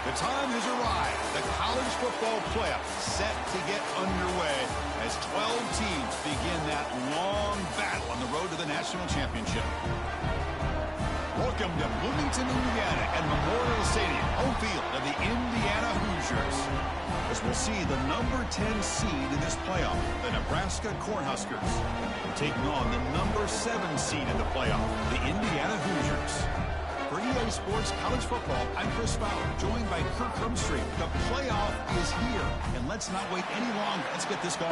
The time has arrived. The college football playoffs set to get underway as 12 teams begin that long battle on the road to the national championship. Welcome to Bloomington, Indiana and Memorial Stadium, home field of the Indiana Hoosiers. As we'll see the number 10 seed in this playoff, the Nebraska Cornhuskers, taking on the number 7 seed in the playoff, the Indiana Hoosiers. For EA Sports College Football, I'm Chris Fowler, joined by Kirk Hermstreet. The playoff is here, and let's not wait any longer. Let's get this going.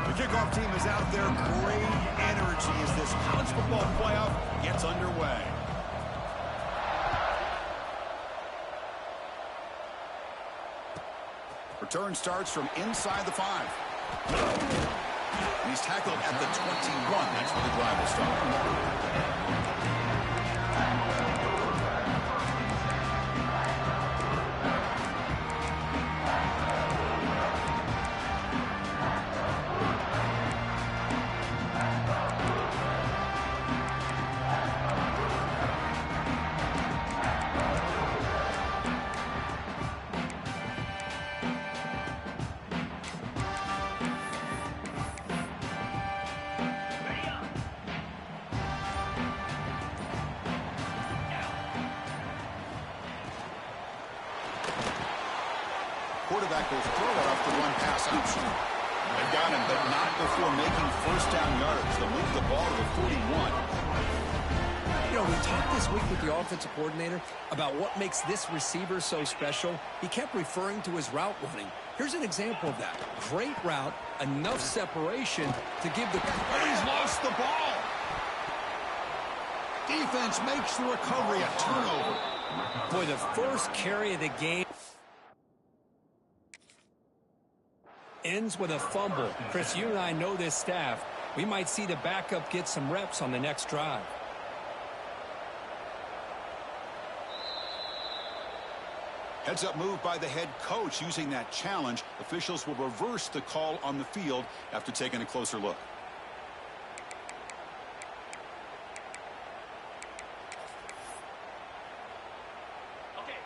The kickoff team is out there. Great energy as this college football playoff gets underway. Return starts from inside the 5. And he's tackled at the 21. That's where the drive will start. Quarterback will throw it off the one-pass option. They've got him, but not before making first down yards. They'll move the ball to the 41. You know, we talked this week with the offensive coordinator about what makes this receiver so special. He kept referring to his route running. Here's an example of that. Great route, enough separation to give the... Oh, he's lost the ball. Defense makes the recovery a turnover. Boy, the first carry of the game ends with a fumble. Chris, you and I know this staff. We might see the backup get some reps on the next drive. Heads up move by the head coach using that challenge. Officials will reverse the call on the field after taking a closer look.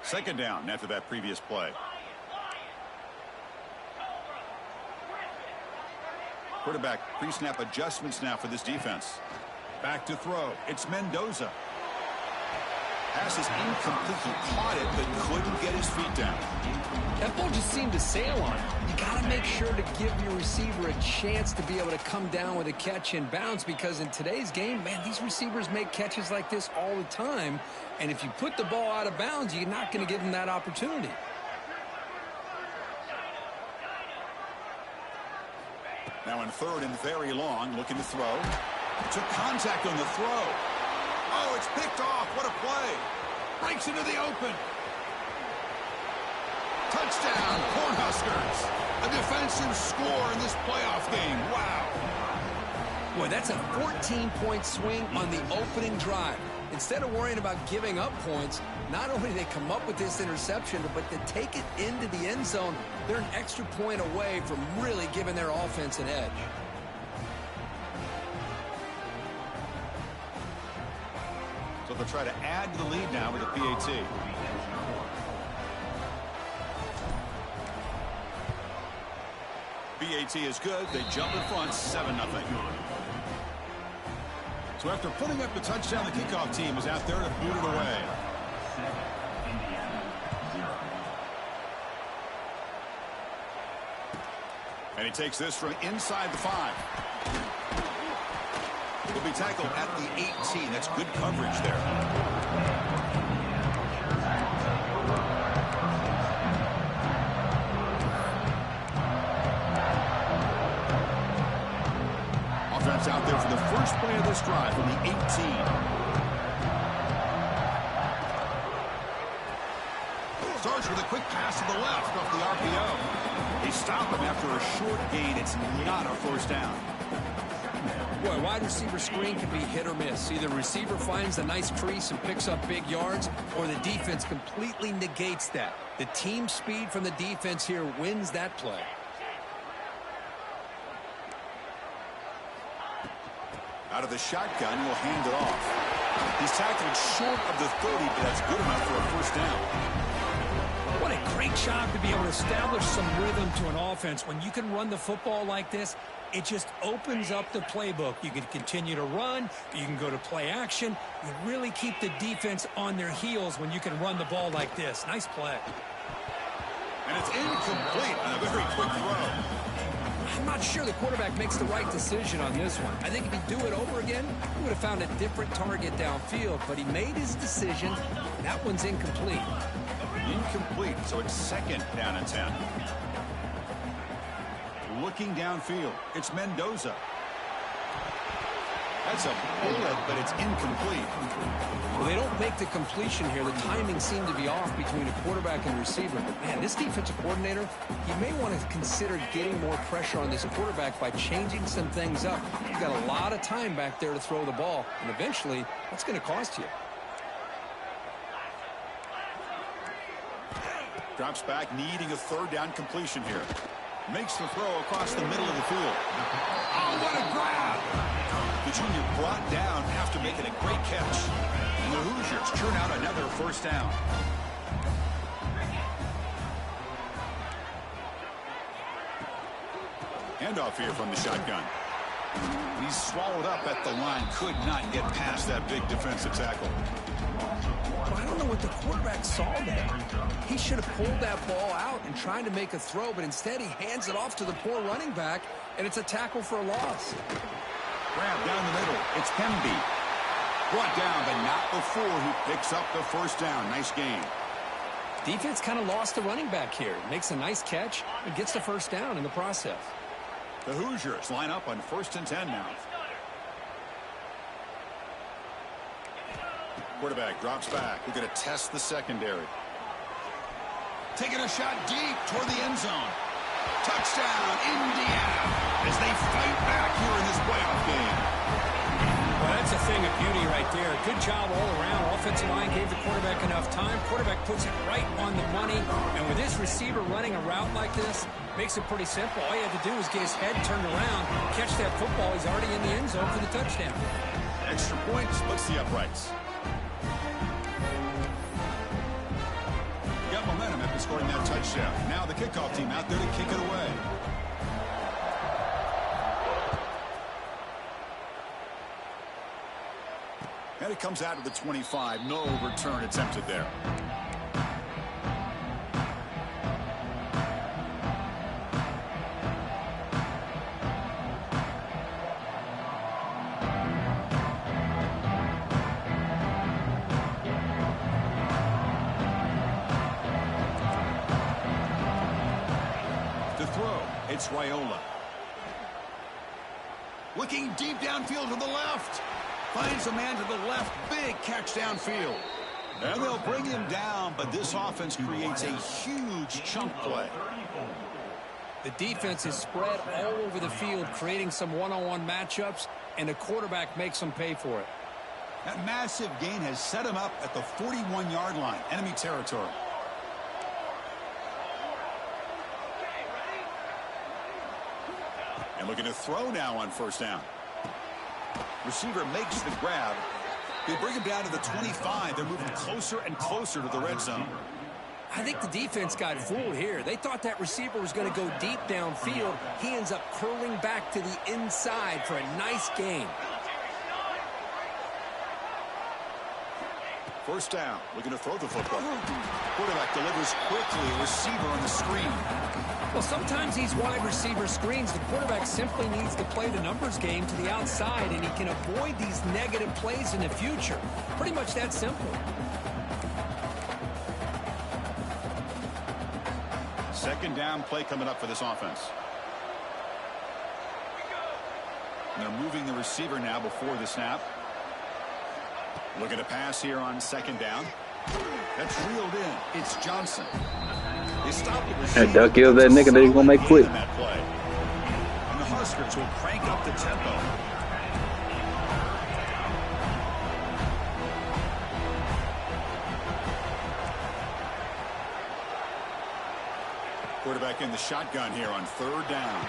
Second down after that previous play. Quarterback pre-snap adjustments now for this defense. Back to throw. It's Mendoza. Pass is incomplete. He caught it, but couldn't get his feet down. That ball just seemed to sail on him. You got to make sure to give your receiver a chance to be able to come down with a catch and bounce, because in today's game, man, these receivers make catches like this all the time. And if you put the ball out of bounds, you're not going to give them that opportunity. Now in third and very long, looking to throw. Took contact on the throw. Oh, it's picked off. What a play. Breaks into the open. Touchdown, Cornhuskers. A defensive score in this playoff game. Wow. Boy, that's a 14-point swing on the opening drive. Instead of worrying about giving up points, not only do they come up with this interception, but to take it into the end zone, they're an extra point away from really giving their offense an edge. So they'll try to add to the lead now with a PAT. PAT is good. They jump in front, 7-0. So after putting up the touchdown, the kickoff team is out there to boot it away. And he takes this from inside the 5. He'll be tackled at the 18. That's good coverage there. Offense out there for the first play of this drive from the 18. Starts with a quick pass to the left off the RPO. They stop him after a short gain. It's not a first down. Boy, wide receiver screen can be hit or miss. Either receiver finds a nice crease and picks up big yards, or the defense completely negates that. The team speed from the defense here wins that play. Out of the shotgun, he'll hand it off. He's tackled short of the 30, but that's good enough for a first down. What a great job to be able to establish some rhythm to an offense. When you can run the football like this, it just opens up the playbook. You can continue to run. You can go to play action. You really keep the defense on their heels when you can run the ball like this. Nice play. And it's incomplete on a very quick throw. I'm not sure the quarterback makes the right decision on this one. I think if he'd do it over again, he would have found a different target downfield. But he made his decision. That one's incomplete. Incomplete, so it's second down and 10. Looking downfield, it's Mendoza. That's a bullet, but it's incomplete. Well, they don't make the completion here. The timing seemed to be off between a quarterback and receiver. But, man, this defensive coordinator, he may want to consider getting more pressure on this quarterback by changing some things up. You've got a lot of time back there to throw the ball, and eventually that's going to cost you. Drops back, needing a third down completion here. Makes the throw across the middle of the field. Oh, what a grab! The junior brought down after making a great catch. And the Hoosiers churn out another first down. Handoff here from the shotgun. He's swallowed up at the line. Could not get past that big defensive tackle. I don't know what the quarterback saw there. He should have pulled that ball out and tried to make a throw, but instead he hands it off to the poor running back, and it's a tackle for a loss. Grab down the middle. It's Hemby. Brought down, but not before he picks up the first down. Nice game. Defense kind of lost the running back here. Makes a nice catch and gets the first down in the process. The Hoosiers line up on 1st and 10 now. Quarterback drops back. We're going to test the secondary. Taking a shot deep toward the end zone. Touchdown, Indiana, as they fight back here in this playoff game. Well, that's a thing of beauty right there. Good job all around. Offensive line gave the quarterback enough time. Quarterback puts it right on the money. And with this receiver running a route like this, makes it pretty simple. All you have to do is get his head turned around, catch that football. He's already in the end zone for the touchdown. Extra point splits the uprights. Got momentum after scoring that touchdown. Now the kickoff team out there to kick it away. And it comes out of the 25. No return attempted there. It's Raiola. Looking deep downfield to the left. Finds a man to the left. Big catch downfield. And they'll bring him down, but this offense creates a huge chunk play. The defense is spread all over the field, creating some one-on-one matchups, and the quarterback makes them pay for it. That massive gain has set him up at the 41-yard line, enemy territory. And looking to throw now on first down. Receiver makes the grab. They bring him down to the 25. They're moving closer and closer to the red zone. I think the defense got fooled here. They thought that receiver was going to go deep downfield. He ends up curling back to the inside for a nice gain. First down, looking to throw the football. Quarterback delivers quickly, a receiver on the screen. Well, sometimes these wide receiver screens, the quarterback simply needs to play the numbers game to the outside, and he can avoid these negative plays in the future. Pretty much that simple. Second down play coming up for this offense. And they're moving the receiver now before the snap. Looking to pass here on second down. That's reeled in. It's Johnson. They stop the receiver. And duck kill that nigga that he's gonna make quick. That play. And the Huskers will crank up the tempo. Quarterback in the shotgun here on third down.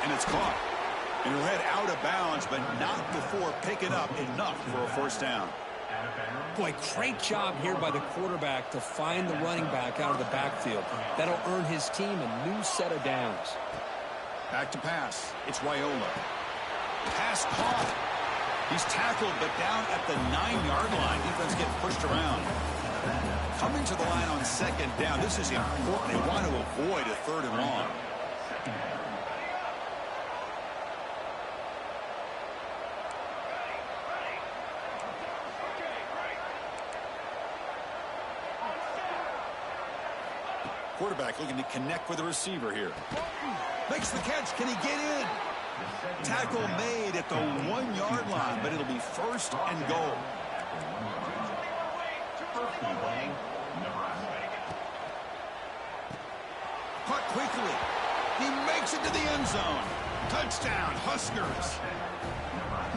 And it's caught. And he'll head out of bounds, but not before picking up enough for a first down. Boy, great job here by the quarterback to find the running back out of the backfield. That'll earn his team a new set of downs. Back to pass. It's Wyola. Pass caught. He's tackled, but down at the 9-yard line. Defense getting pushed around. Coming to the line on second down. This is important. They want to avoid a 3rd and long. Quarterback looking to connect with the receiver here. Makes the catch. Can he get in? Tackle made at the 1-yard line, but it'll be 1st and goal. Caught quickly. He makes it to the end zone. Touchdown, Huskers.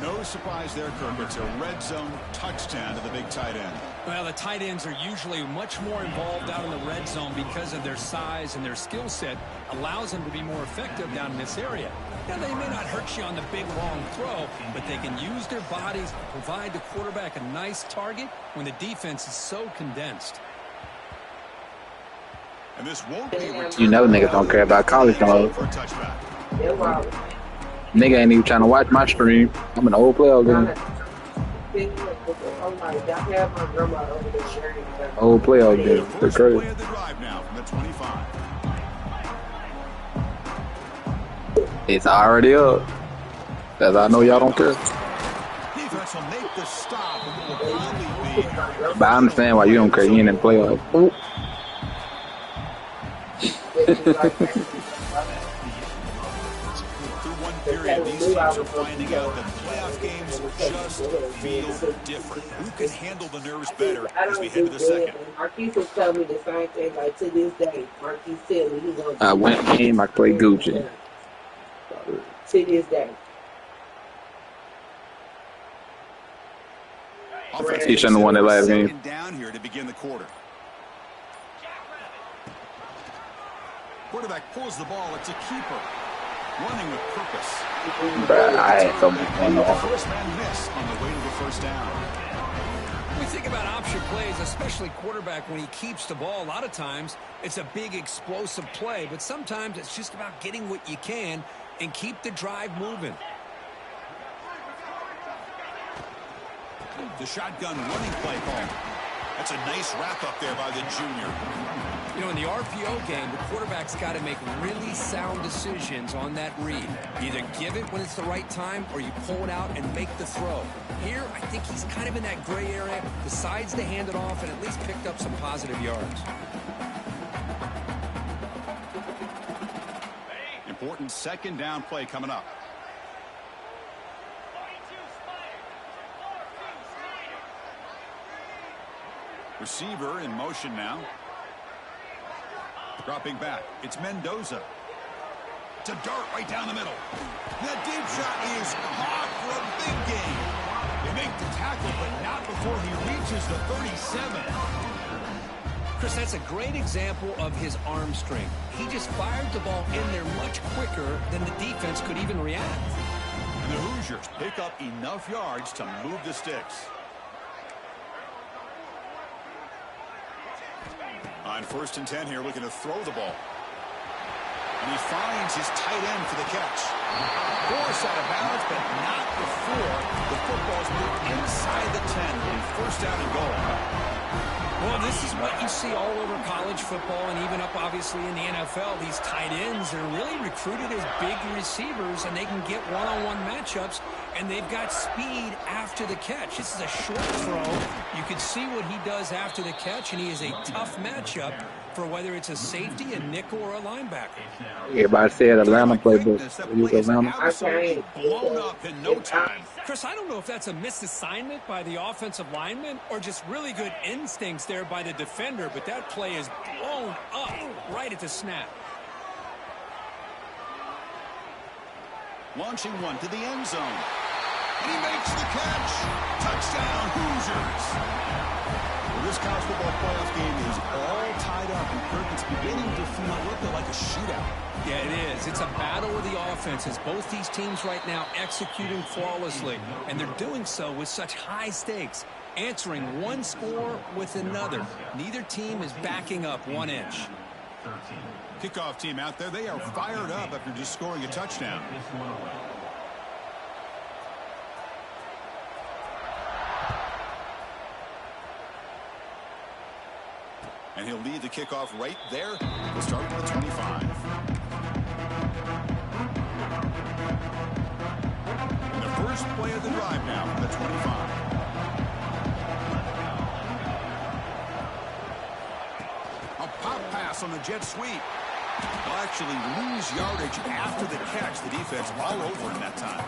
No surprise there, Kirk. It's a red zone touchdown to the big tight end. Well, the tight ends are usually much more involved out in the red zone because of their size, and their skill set allows them to be more effective down in this area. Now, they may not hurt you on the big, long throw, but they can use their bodies to provide the quarterback a nice target when the defense is so condensed. And this won't be You know niggas don't care about college no more. Nigga ain't even trying to watch my stream. I'm an old player game. Old player game. That's crazy. It's already up. As I know y'all don't care. But I understand why you don't care. You ain't in the playoffs. Period. These teams are finding out that playoff games just feel different. Who can handle the nerves better as we head to the second? Marquise will tell me the same thing. Like to this day, Marquise tells me he's gonna. I went game. I played Gucci. To this day. He shouldn't have won that last game. Down here to begin the quarter. Quarterback pulls the ball. It's a keeper. Running with purpose. I had something going on. First man miss on the way to the first down. When we think about option plays, especially quarterback, when he keeps the ball, a lot of times it's a big explosive play, but sometimes it's just about getting what you can and keep the drive moving. The shotgun running play call. That's a nice wrap up there by the junior. You know, in the RPO game, the quarterback's got to make really sound decisions on that read. Either give it when it's the right time or you pull it out and make the throw. Here, I think he's kind of in that gray area, decides to hand it off and at least picked up some positive yards. Important second down play coming up. Receiver in motion now. Dropping back. It's Mendoza. To dart right down the middle. That deep shot is caught for a big gain. They make the tackle, but not before he reaches the 37. Chris, that's a great example of his arm strength. He just fired the ball in there much quicker than the defense could even react. And the Hoosiers pick up enough yards to move the sticks. On 1st and 10 here, looking to throw the ball. And he finds his tight end for the catch. Forced out of bounds, but not before the football's moved inside the 10. Will be 1st down and goal. Well, this is what you see all over college football and even up, obviously, in the NFL. These tight ends are really recruited as big receivers, and they can get one-on-one matchups, and they've got speed after the catch. This is a short throw. You can see what he does after the catch, and he is a tough matchup for whether it's a safety, a nickel, or a linebacker. Everybody said Atlanta playbook. You go Atlanta. Blown up in no time. Chris, I don't know if that's a misassignment by the offensive lineman or just really good instincts there by the defender, but that play is blown up right at the snap. Launching one to the end zone. And he makes the catch. Touchdown, Hoosiers. This college football playoff game is all tied up, and Kirk, it's beginning to feel a little bit like a shootout. Yeah, it is. It's a battle of the offenses. Both these teams right now executing flawlessly, and they're doing so with such high stakes, answering one score with another. Neither team is backing up 1 inch. Kickoff team out there, they are fired up after just scoring a touchdown. And he'll lead the kickoff right there. We'll start with the 25. And the first play of the drive now from the 25. A pop pass on the jet sweep. Will actually lose yardage after the catch. The defense all over him that time.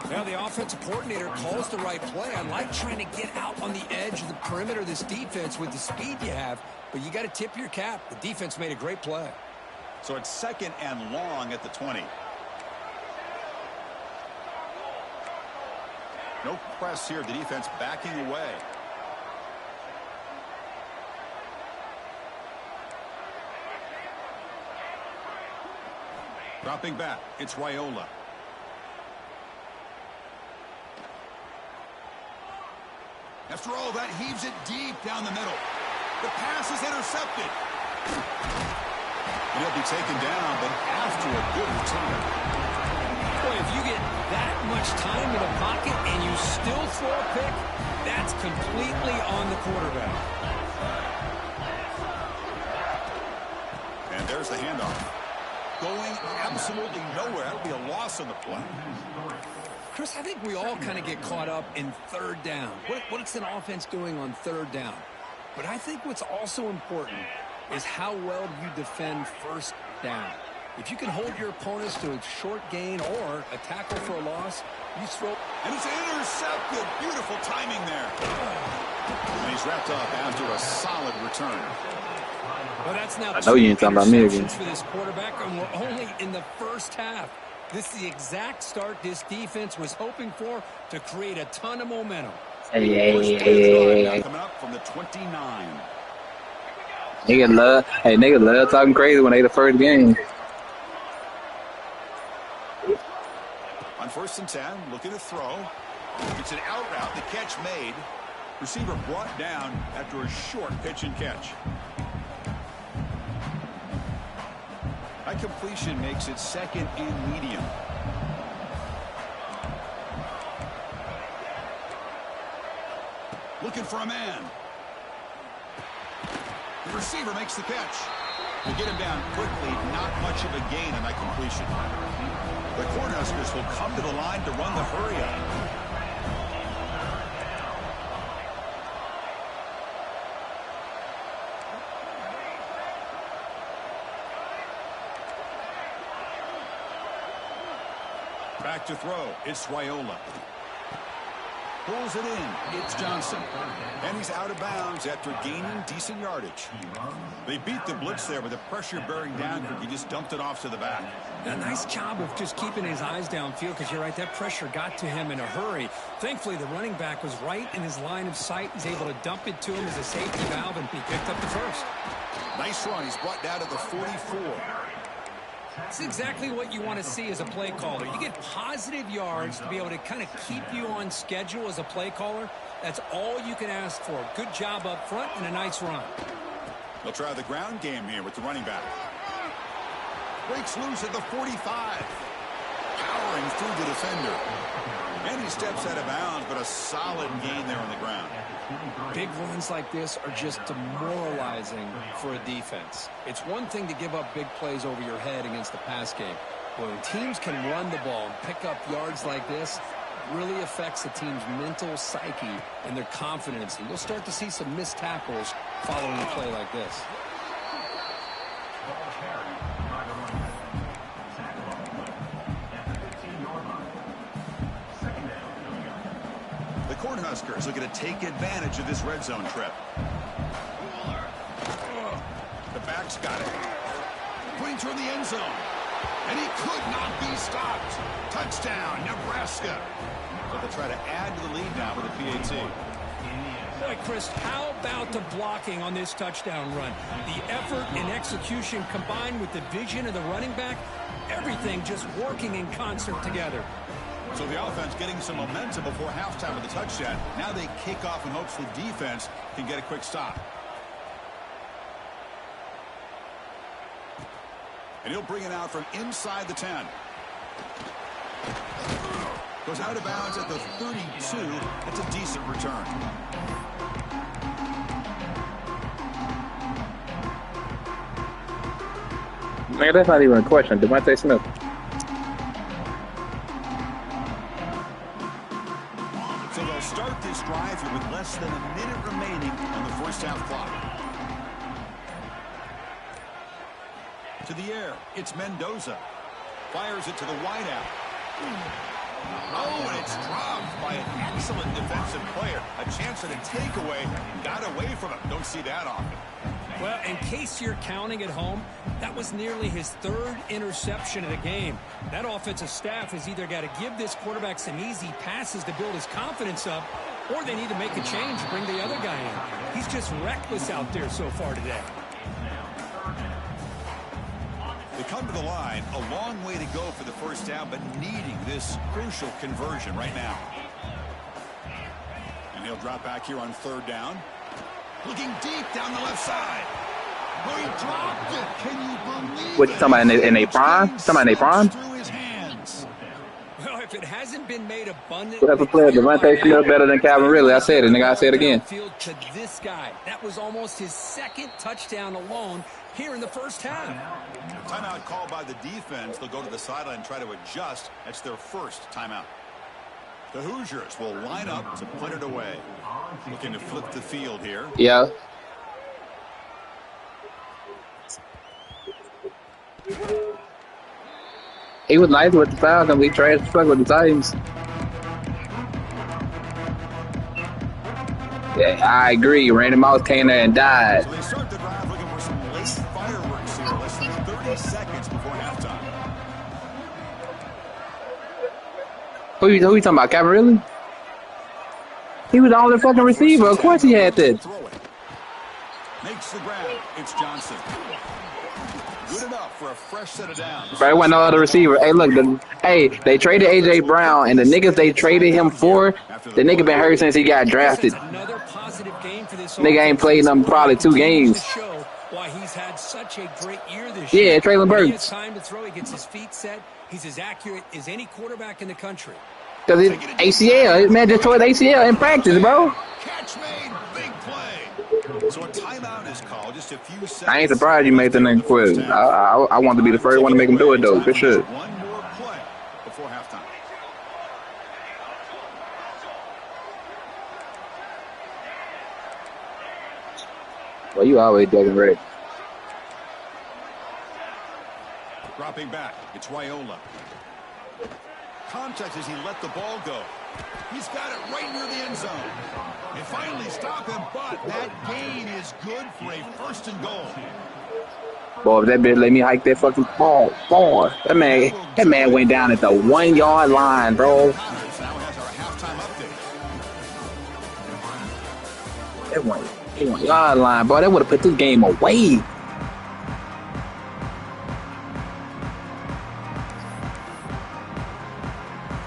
Now the offensive coordinator calls the right play. I like trying to get out on the edge of the perimeter of this defense with the speed you have, but you got to tip your cap. The defense made a great play. So it's 2nd and long at the 20. No press here. The defense backing away. Dropping back. It's Raiola. After all that, heaves it deep down the middle. The pass is intercepted. And he'll be taken down, but after a good return. Boy, if you get that much time in a pocket and you still throw a pick, that's completely on the quarterback. And there's the handoff. Going absolutely nowhere. That'll be a loss on the play. Chris, I think we all kind of get caught up in 3rd down. What's an offense doing on 3rd down? But I think what's also important is how well you defend 1st down. If you can hold your opponents to a short gain or a tackle for a loss, you throw. And it's intercepted. Beautiful timing there. And he's wrapped up after a solid return. Well, that's now I know you ain't talking about me again. for this quarterback, and we're only in the 1st half. This is the exact start this defense was hoping for to create a ton of momentum. Hey. Coming up from the 29. Niggas love talking crazy when they the first game. On 1st and 10, looking to throw. It's an out route. The catch made. Receiver brought down after a short pitch and catch. That completion makes it 2nd and medium. Looking for a man. The receiver makes the catch. They get him down quickly. Not much of a gain on that completion. The Cornhuskers will come to the line to run the hurry up. Back to throw. It's Raiola. Pulls it in. It's Johnson. And he's out of bounds after gaining decent yardage. They beat the blitz there with the pressure bearing down. He just dumped it off to the back. A nice job of just keeping his eyes downfield because you're right, that pressure got to him in a hurry. Thankfully, the running back was right in his line of sight. He's able to dump it to him as a safety valve, and he picked up the 1st. Nice run. He's brought down to the 44. That's exactly what you want to see as a play caller. You get positive yards to be able to kind of keep you on schedule as a play caller. That's all you can ask for. Good job up front and a nice run. They'll try the ground game here with the running back. Breaks loose at the 45. Powering through the defender. And he steps out of bounds, but a solid gain there on the ground. Big runs like this are just demoralizing for a defense. It's one thing to give up big plays over your head against the pass game. But when teams can run the ball and pick up yards like this, it really affects the team's mental psyche and their confidence. And you'll start to see some missed tackles following a play like this. Cornhuskers looking to take advantage of this red zone trip. The back's got it. Putting toward the end zone. And he could not be stopped. Touchdown, Nebraska. So they'll try to add to the lead now with a PAT. Boy, Chris, how about the blocking on this touchdown run? The effort and execution combined with the vision of the running back, everything just working in concert together. So the offense getting some momentum before halftime with the touchdown. Now they kick off in hopes the defense can get a quick stop. And he'll bring it out from inside the 10. Goes out of bounds at the 32. That's a decent return. Man, that's not even a question. Devontae Smith. So they'll start this drive here with less than a minute remaining on the first half clock. To the air, it's Mendoza. Fires it to the wideout. Oh, and it's dropped by an excellent defensive player. A chance at a takeaway. Got away from him. Don't see that often. Well, in case you're counting at home, that was nearly his third interception of the game. That offensive staff has either got to give this quarterback some easy passes to build his confidence up, or they need to make a change, bring the other guy in. He's just reckless out there so far today. They come to the line, a long way to go for the first down, but needing this crucial conversion right now. And he'll drop back here on third down. Looking deep down the left side. Oh, he dropped it. Can you believe What you talking about in a prime? Talking about in a prime? through his hands. Well, if it hasn't been made abundant, Whatever player, Devontae Smith better than Calvin Ridley. I said it, nigga. I say it again. To this guy, that was almost his second touchdown alone here in the first half. Timeout called by the defense. They'll go to the sideline and try to adjust. That's their first timeout. The Hoosiers will line up to put it away. Looking to flip the field here. Yeah. He was nice with the Falcons. We trash as fuck with the Titans. Yeah, I agree. Randy Moss came there and died. So they start the drive looking for some late fireworks here. Less than 30 seconds before halftime. Who you talking about? Calvin Ridley? He was the only fucking receiver. Of course he had that. Makes the grab. It's Johnson. Good enough for a fresh set of downs. Bro, it wasn't no other receiver. Hey, look. They traded A.J. Brown, and the niggas they traded him for, the nigga been hurt since he got drafted. Nigga ain't played them probably 2 games. Why he's had such a great year this year. Yeah, Traylon Burks. He has time to throw. He gets his feet set. He's as accurate as any quarterback in the country. Because it's ACL. Man just tore the ACL in practice, bro. Catch made. Big play. So a timeout is called. Just a few seconds. I ain't surprised you made the nigga quit. I want to be the first one to make him do it, though. For sure. One more play before halftime. Well, you always ducking ready. Dropping back. It's Raiola. Contact as he let the ball go. He's got it right near the end zone. They finally stop him, but that gain is good for a first and goal. Boy, if that bitch let me hike that fucking ball, boy, that man went down at the 1 yard line, bro. Now has our halftime update. That 1 yard line, bro. That would have put this game away.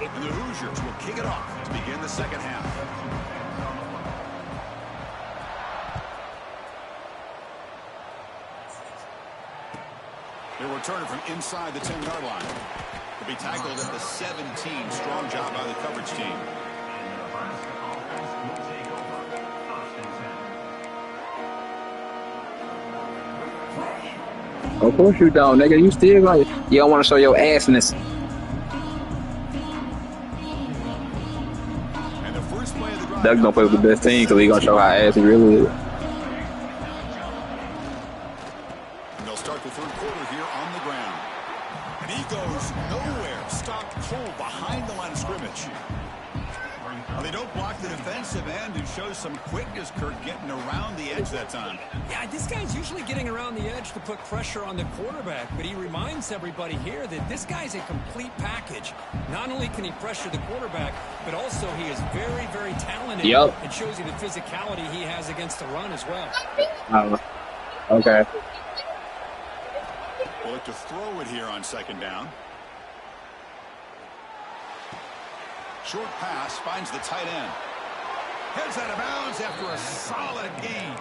And the Hoosiers will kick it off to begin the second half. They'll return it from inside the 10-yard line. Will be tackled at the 17. Strong job by the coverage team. Of course you don't, nigga. You still like you don't want to show your assness. And the first play of the drive. Doug's gonna play with the best team because he gonna show how ass he really is. And they'll start the third quarter here on the ground. And he goes nowhere. Stopped cold behind the line of scrimmage. Well, they don't block the defensive end, who shows some quickness, Kirk, getting around the edge that time. Yeah, this guy's usually getting around the edge to put pressure on the quarterback, but he reminds everybody here that this guy's a complete package. Not only can he pressure the quarterback, but also he is very, very talented. Yep. It shows you the physicality he has against the run as well. Okay. We'll look to throw it here on second down. Short pass finds the tight end. Heads out of bounds after a solid gain.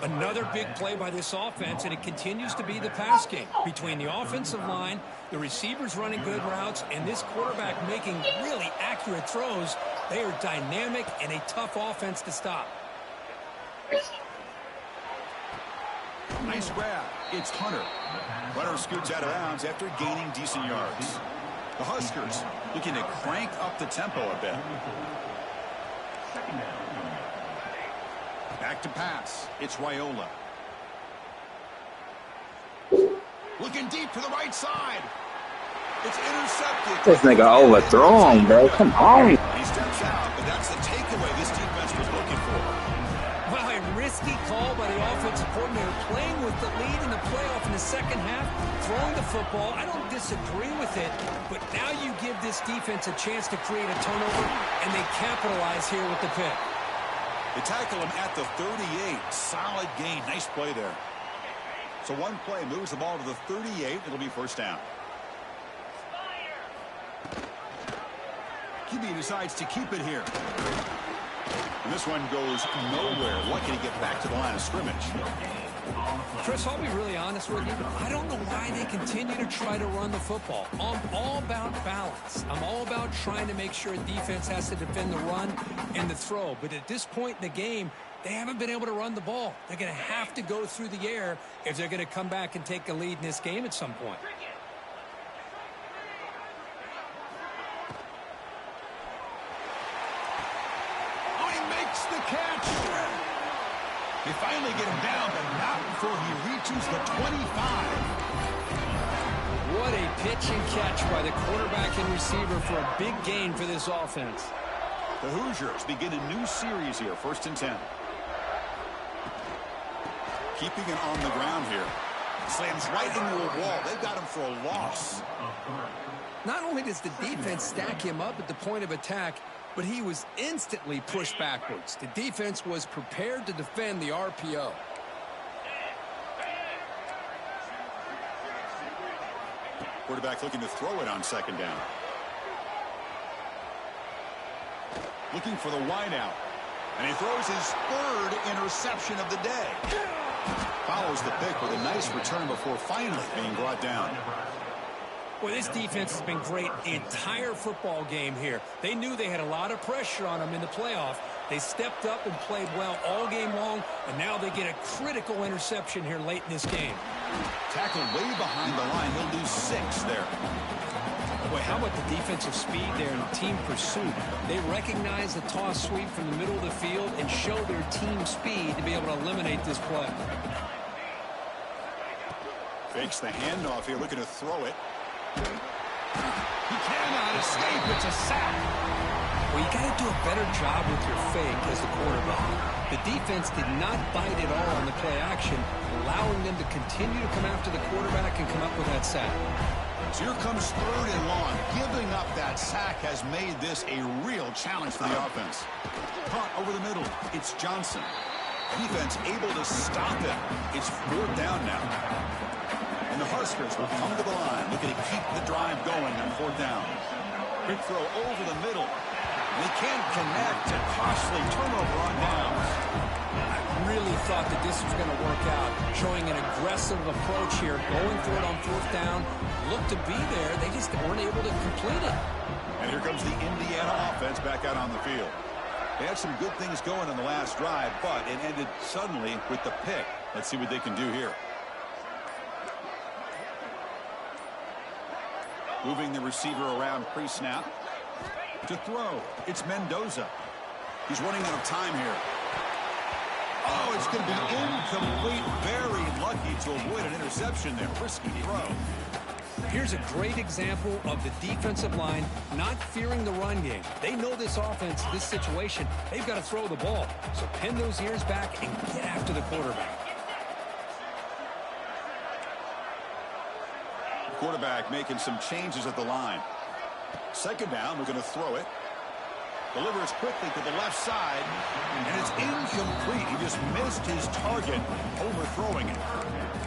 Another big play by this offense, and it continues to be the pass game. Between the offensive line, the receivers running good routes, and this quarterback making really accurate throws, they are dynamic and a tough offense to stop. Nice grab. It's Hunter. Runner scoots out of bounds after gaining decent yards. The Huskers looking to crank up the tempo a bit. Back to pass. It's Raiola. Looking deep to the right side. It's intercepted. This nigga overthrown, bro. Come on. He steps out, but that's the takeaway this defense was looking for. Well, a risky call by the offensive coordinator, playing with the lead in the playoff in the second half, throwing the football. I don't disagree with it, but now you give this defense a chance to create a turnover, and they capitalize here with the pick. They tackle him at the 38. Solid gain. Nice play there. So one play moves the ball to the 38. It'll be first down. QB decides to keep it here. And this one goes nowhere. Lucky to get back to the line of scrimmage. Chris, I'll be really honest with you. I don't know why they continue to try to run the football. I'm all about balance. I'm all about trying to make sure a defense has to defend the run and the throw. But at this point in the game, they haven't been able to run the ball. They're going to have to go through the air if they're going to come back and take a lead in this game at some point. Oh, he makes the catch. They finally get him down, but not before he reaches the 25. What a pitch and catch by the quarterback and receiver for a big gain for this offense. The Hoosiers begin a new series here, 1st and 10. Keeping it on the ground here. Slams right into a wall. They've got him for a loss. Not only does the defense stack him up at the point of attack, but he was instantly pushed backwards. The defense was prepared to defend the RPO. Quarterback looking to throw it on second down. Looking for the wideout. And he throws his 3rd interception of the day. Follows the pick with a nice return before finally being brought down. Well, this defense has been great the entire football game here. They knew they had a lot of pressure on them in the playoff. They stepped up and played well all game long, and now they get a critical interception here late in this game. Tackled way behind the line. He'll lose 6 there. Boy, how about the defensive speed there and team pursuit? They recognize the toss sweep from the middle of the field and show their team speed to be able to eliminate this play. Fakes the handoff here, looking to throw it. He cannot escape. It's a sack. Well, you got to do a better job with your fake as the quarterback. The defense did not bite at all on the play action, allowing them to continue to come after the quarterback and come up with that sack. So here comes 3rd and long. Giving up that sack has made this a real challenge for the offense. Punt over the middle. It's Johnson. Defense able to stop him. It's 4th down now. And the Huskers will come to the line, looking to keep the drive going on 4th down. Quick throw over the middle. And they can't connect. A costly turnover on downs. I really thought that this was going to work out, showing an aggressive approach here, going for it on 4th down. Looked to be there. They just weren't able to complete it. And here comes the Indiana offense back out on the field. They had some good things going on the last drive, but it ended suddenly with the pick. Let's see what they can do here. Moving the receiver around pre-snap. To throw, it's Mendoza. He's running out of time here. Oh, it's going to be incomplete. Very lucky to avoid an interception there. Risky throw. Here's a great example of the defensive line not fearing the run game. They know this offense, this situation, they've got to throw the ball. So pin those ears back and get after the quarterback. Quarterback making some changes at the line. Second down, we're going to throw it. Delivers quickly to the left side, and it's incomplete. He just missed his target, overthrowing it.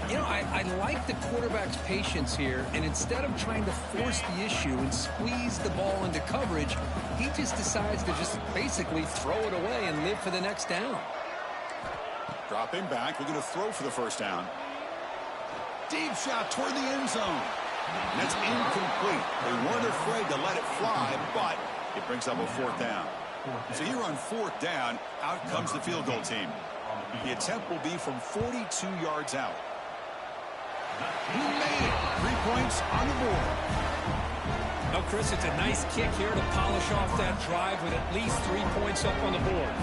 You know, I like the quarterback's patience here, and instead of trying to force the issue and squeeze the ball into coverage, he just decides to just basically throw it away and live for the next down. Dropping back, we're going to throw for the first down. Deep shot toward the end zone. And that's incomplete. They weren't afraid to let it fly, but it brings up a fourth down. So here on fourth down, out comes the field goal team. The attempt will be from 42 yards out. He made it. 3 points on the board. Well, Chris, it's a nice kick here to polish off that drive with at least 3 points up on the board.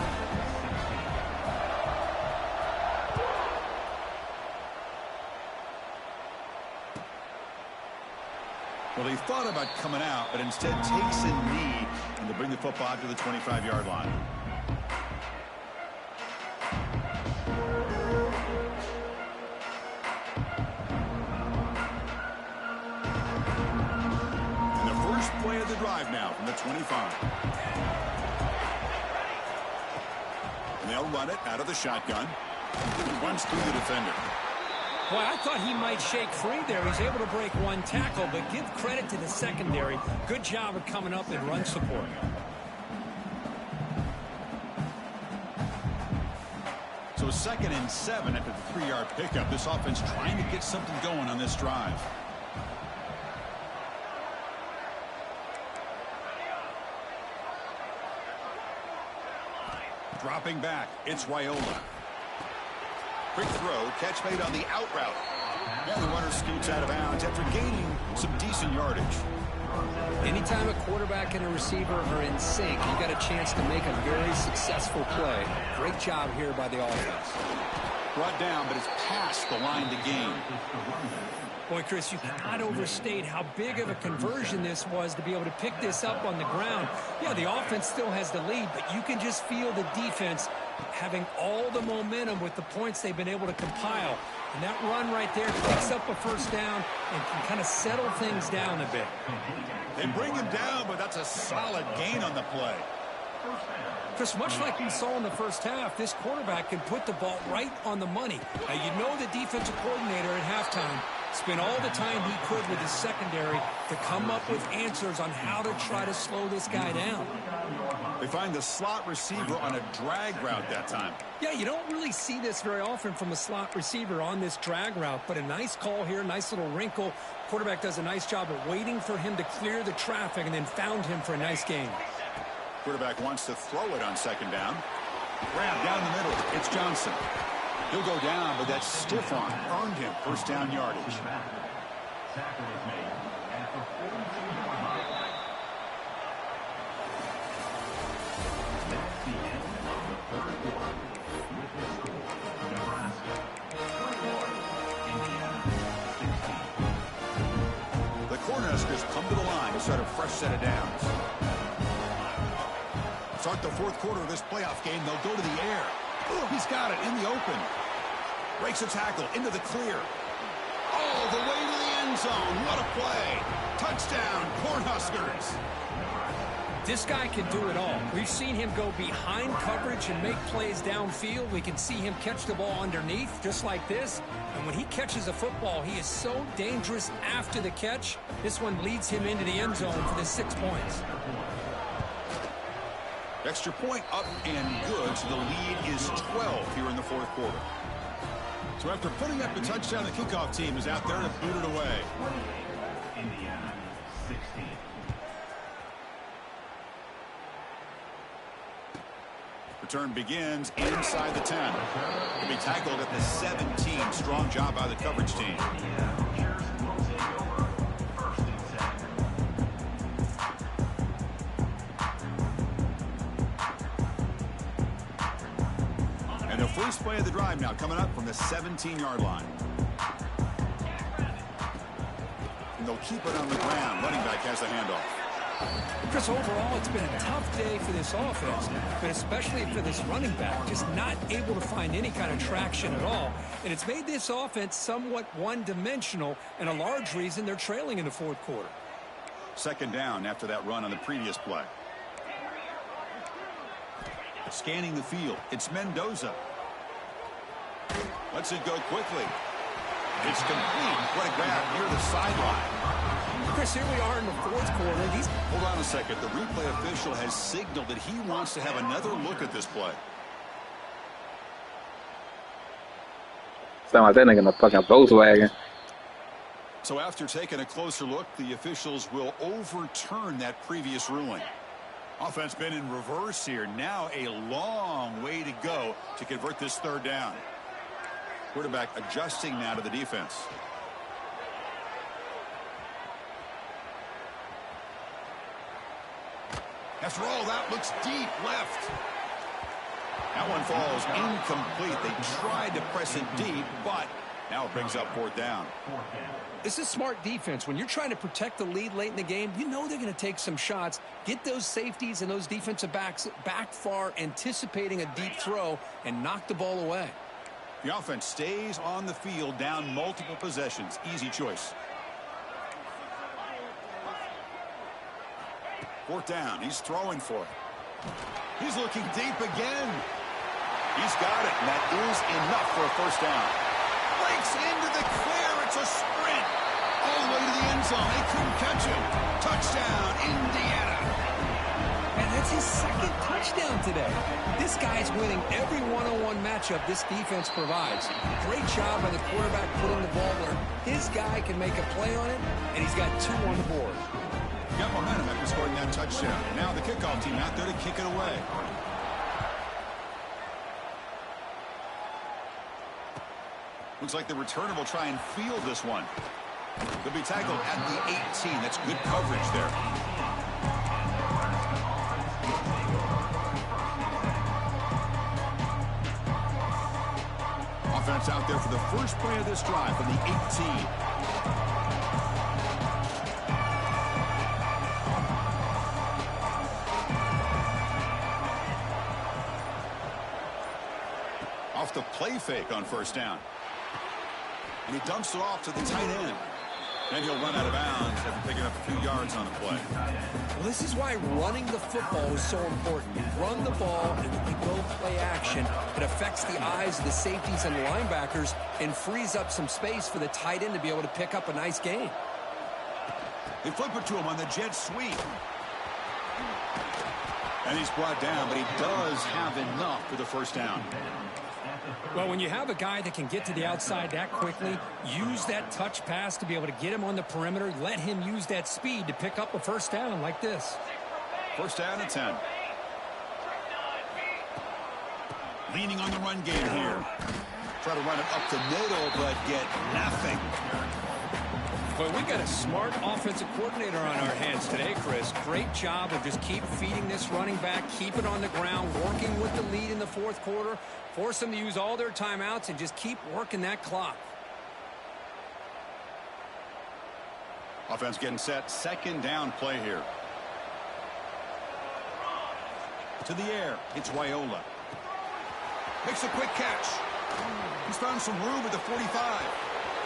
Well, he thought about coming out, but instead takes a knee and to bring the football to the 25-yard line. And the first play of the drive now from the 25. And they'll run it out of the shotgun. He runs through the defender. Boy, I thought he might shake free there. He's able to break one tackle, but give credit to the secondary. Good job of coming up and run support. So 2nd and 7 after the 3-yard pickup. This offense trying to get something going on this drive. Dropping back, it's Raiola. Quick throw, catch made on the out route. And the runner scoots out of bounds after gaining some decent yardage. Anytime a quarterback and a receiver are in sync, you got a chance to make a very successful play. Great job here by the offense. Brought down, but it's past the line to gain. Boy, Chris, you cannot overstate how big of a conversion this was to be able to pick this up on the ground. Yeah, the offense still has the lead, but you can just feel the defense having all the momentum with the points they've been able to compile. And that run right there picks up a first down and can kind of settle things down a bit. They bring him down, but that's a solid gain on the play. Chris, much like we saw in the first half, this quarterback can put the ball right on the money. Now, you know the defensive coordinator at halftime spent all the time he could with his secondary to come up with answers on how to try to slow this guy down. They find the slot receiver on a drag route that time. Yeah, you don't really see this very often from a slot receiver on this drag route, but a nice call here, nice little wrinkle. Quarterback does a nice job of waiting for him to clear the traffic and then found him for a nice gain. Quarterback wants to throw it on 2nd down. Grab down the middle. It's Johnson. He'll go down, but that stiff arm earned him first down yardage. The Cornhuskers come to the line to start a fresh set of downs. Start the 4th quarter of this playoff game. They'll go to the air. He's got it in the open. Breaks a tackle into the clear. All the way to the end zone. What a play. Touchdown, Cornhuskers. This guy can do it all. We've seen him go behind coverage and make plays downfield. We can see him catch the ball underneath, just like this. And when he catches a football, he is so dangerous after the catch. This one leads him into the end zone for the 6 points. Extra point up and good, so the lead is 12 here in the 4th quarter. So after putting up the touchdown, the kickoff team is out there to boot it away. Indiana 16. Return begins inside the 10. He'll be tackled at the 17. Strong job by the coverage team. And the first play of the drive now coming up from the 17-yard line. And they'll keep it on the ground. Running back has the handoff. Chris, overall, it's been a tough day for this offense, but especially for this running back, just not able to find any kind of traction at all. And it's made this offense somewhat one-dimensional, and a large reason they're trailing in the fourth quarter. Second down after that run on the previous play. Scanning the field, it's Mendoza. Lets it go quickly. It's complete. What a grab near the sideline. Chris, here we are in the fourth quarter. Hold on a second. The replay official has signaled that he wants to have another look at this play. Sound like that nigga in a fucking Volkswagen. So after taking a closer look, the officials will overturn that previous ruling. Offense been in reverse here. Now a long way to go to convert this third down. Quarterback adjusting now to the defense. After all, that looks deep left. That one falls incomplete. They tried to press it deep, but now it brings up fourth down. This is smart defense. When you're trying to protect the lead late in the game, you know they're going to take some shots, get those safeties and those defensive backs back far, anticipating a deep throw, and knock the ball away. The offense stays on the field, down multiple possessions. Easy choice. Fourth down. He's throwing for it. He's looking deep again. He's got it, and that is enough for a first down. Breaks into the clear. It's a sprint all the way to the end zone. They couldn't catch him. Touchdown, Indiana. And that's his second touchdown today. This guy's winning every one-on-one matchup this defense provides. Great job by the quarterback putting the ball where his guy can make a play on it, and he's got two on the board. Got momentum after scoring that touchdown. Now the kickoff team out there to kick it away. Looks like the returner will try and field this one. They'll be tackled at the 18. That's good coverage there. Offense out there for the first play of this drive from the 18. Off the play fake on first down. And he dumps it off to the tight end. Then he'll run out of bounds after picking up a few yards on the play. Well, this is why running the football is so important. You run the ball, and when you go play action, it affects the eyes of the safeties and linebackers and frees up some space for the tight end to be able to pick up a nice gain. They flip it to him on the jet sweep. And he's brought down, but he does have enough for the first down. Well, when you have a guy that can get to the outside that quickly, use that touch pass to be able to get him on the perimeter, let him use that speed to pick up a first down like this. First down and 10. Leaning on the run game here. Try to run it up the middle, but get nothing. Well, we got a smart offensive coordinator on our hands today, Chris. Great job of just keep feeding this running back, keep it on the ground, working with the lead in the fourth quarter, force them to use all their timeouts, and just keep working that clock. Offense getting set. Second down play here. To the air. It's Wyola. Makes a quick catch. He's found some room at the 45.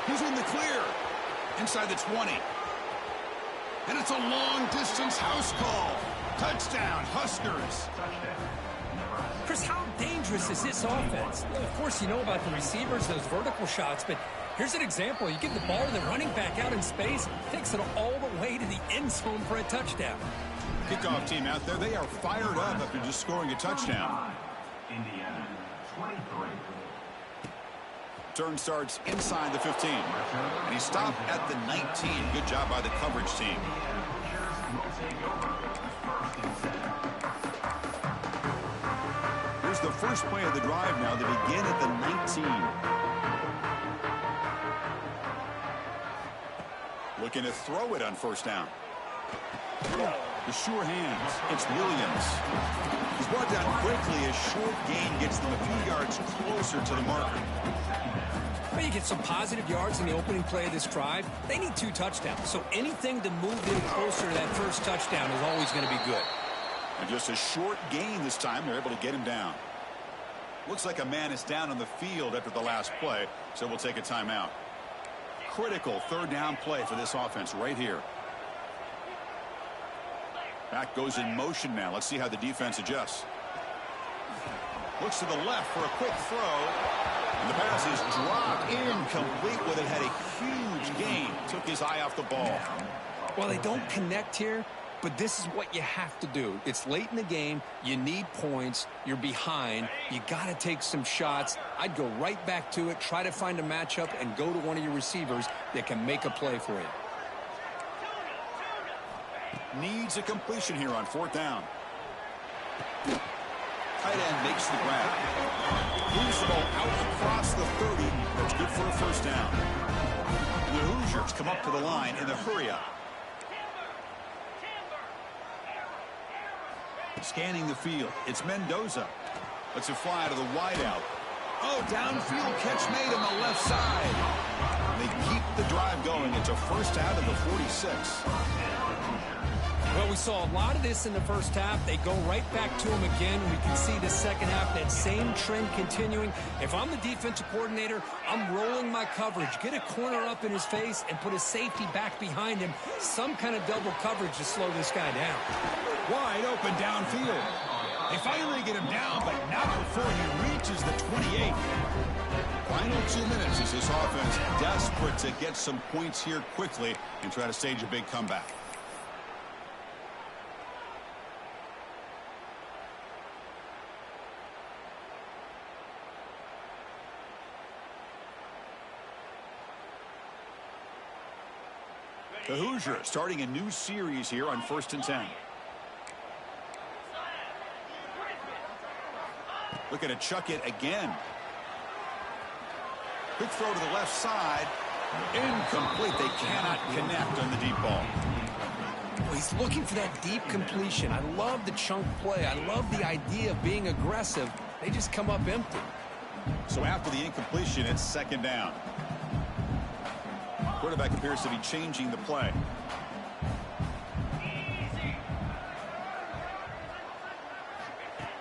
He's in the clear. Inside the 20. And it's a long-distance house call. Touchdown, Huskers. Chris, how dangerous is this offense? Well, of course, you know about the receivers, those vertical shots, but here's an example. You give the ball to the running back out in space, takes it all the way to the end zone for a touchdown. Kickoff team out there, they are fired up after just scoring a touchdown. Indiana, 23. Turn starts inside the 15. And he stopped at the 19. Good job by the coverage team. Here's the first play of the drive now. They begin at the 19. Looking to throw it on first down. The sure hands. It's Williams. He's brought down quickly as short gain gets them a few yards closer to the marker. Well, you get some positive yards in the opening play of this drive. They need 2 touchdowns, so anything to move them closer to that first touchdown is always going to be good. And just a short gain this time. They're able to get him down. Looks like a man is down on the field after the last play, so we'll take a timeout. Critical third down play for this offense right here. Back goes in motion now. Let's see how the defense adjusts. Looks to the left for a quick throw. And the pass is dropped incomplete with it. Had a huge gain. Took his eye off the ball. Well, they don't connect here, but this is what you have to do. It's late in the game. You need points. You're behind. You got to take some shots. I'd go right back to it, try to find a matchup, and go to one of your receivers that can make a play for you. Needs a completion here on 4th down. Tight end makes the grab. Moves the ball out across the 30. That's good for a first down. And the Hoosiers come up to the line in the hurry-up. Scanning the field. It's Mendoza. Lets it fly to the wideout. Oh, downfield catch made on the left side. They keep the drive going. It's a first out of the 46. Well, we saw a lot of this in the first half. They go right back to him again. We can see the second half, that same trend continuing. If I'm the defensive coordinator, I'm rolling my coverage. Get a corner up in his face and put a safety back behind him. Some kind of double coverage to slow this guy down. Wide open downfield. They finally get him down, but not before he reaches the 28. Final 2 minutes as this offense desperate to get some points here quickly and try to stage a big comeback. The Hoosiers starting a new series here on 1st and 10. Looking to chuck it again. Quick throw to the left side. Incomplete. They cannot connect on the deep ball. Well, he's looking for that deep completion. I love the chunk play. I love the idea of being aggressive. They just come up empty. So after the incompletion, it's 2nd down. Quarterback appears to be changing the play.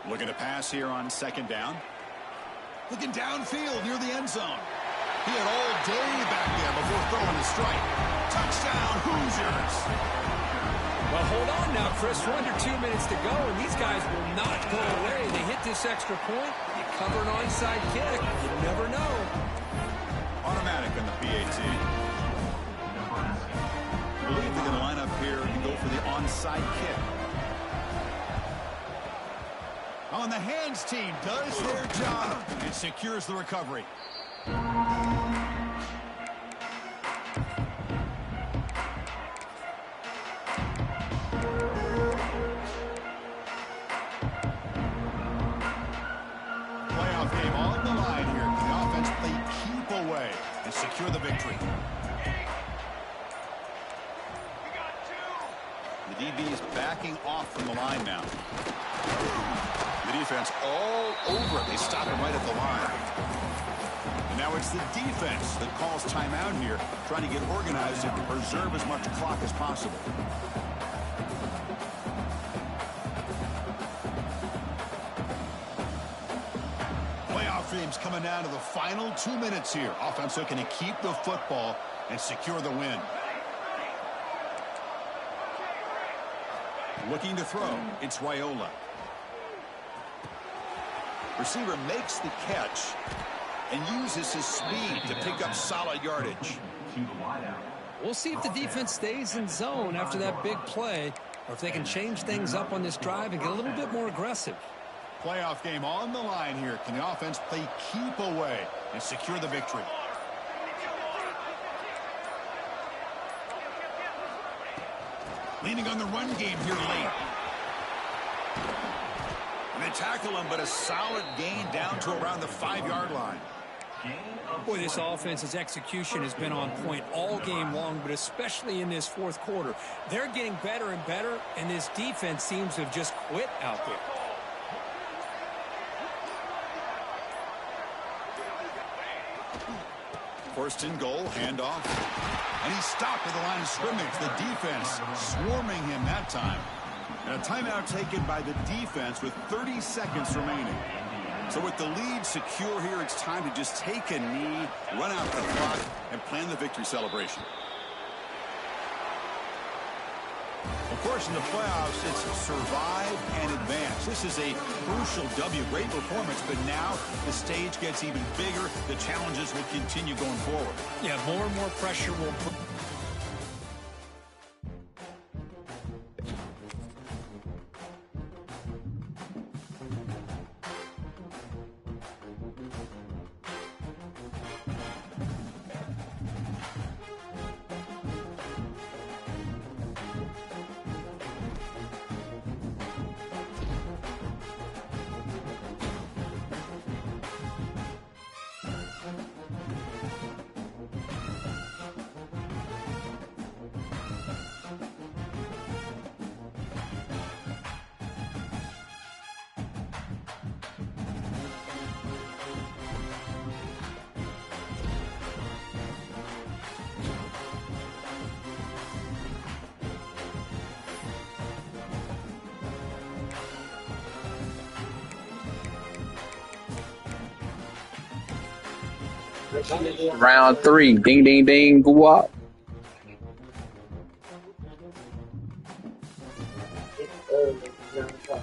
Looking to pass here on 2nd down. Looking downfield near the end zone. He had all day back there before throwing a strike. Touchdown, Hoosiers. Well, hold on now, Chris. We're under 2 minutes to go, and these guys will not go away. They hit this extra point. You cover an onside kick. You never know. Automatic on the PAT. I believe they're going to line up here and go for the onside kick. On the hands team does their job and secures the recovery. Playoff game on the line here. The offense play keep away and secure the victory. The DB is backing off from the line now. The defense all over it. They stop him right at the line. And now it's the defense that calls timeout here, trying to get organized and preserve as much clock as possible. Playoff games coming down to the final 2 minutes here. Offense looking to keep the football and secure the win. Looking to throw. It's Raiola. Receiver makes the catch and uses his speed to pick up solid yardage. We'll see if the defense stays in zone after that big play, or if they can change things up on this drive and get a little bit more aggressive. Playoff game on the line here. Can the offense play keep away and secure the victory? Leaning on the run game here late. And they tackle him, but a solid gain down to around the 5-yard line. Boy, this offense's execution has been on point all game long, but especially in this fourth quarter. They're getting better and better, and this defense seems to have just quit out there. First and goal, handoff. And he's stopped at the line of scrimmage. The defense swarming him that time. And a timeout taken by the defense with 30 seconds remaining. So with the lead secure here, it's time to just take a knee, run out the clock, and plan the victory celebration. Of course, in the playoffs, it's survive and advance. This is a crucial W. Great performance, but now the stage gets even bigger. The challenges will continue going forward. Yeah, more and more pressure will... Round 3. Ding, ding, ding. Go up. It's early. It's 9 o'clock.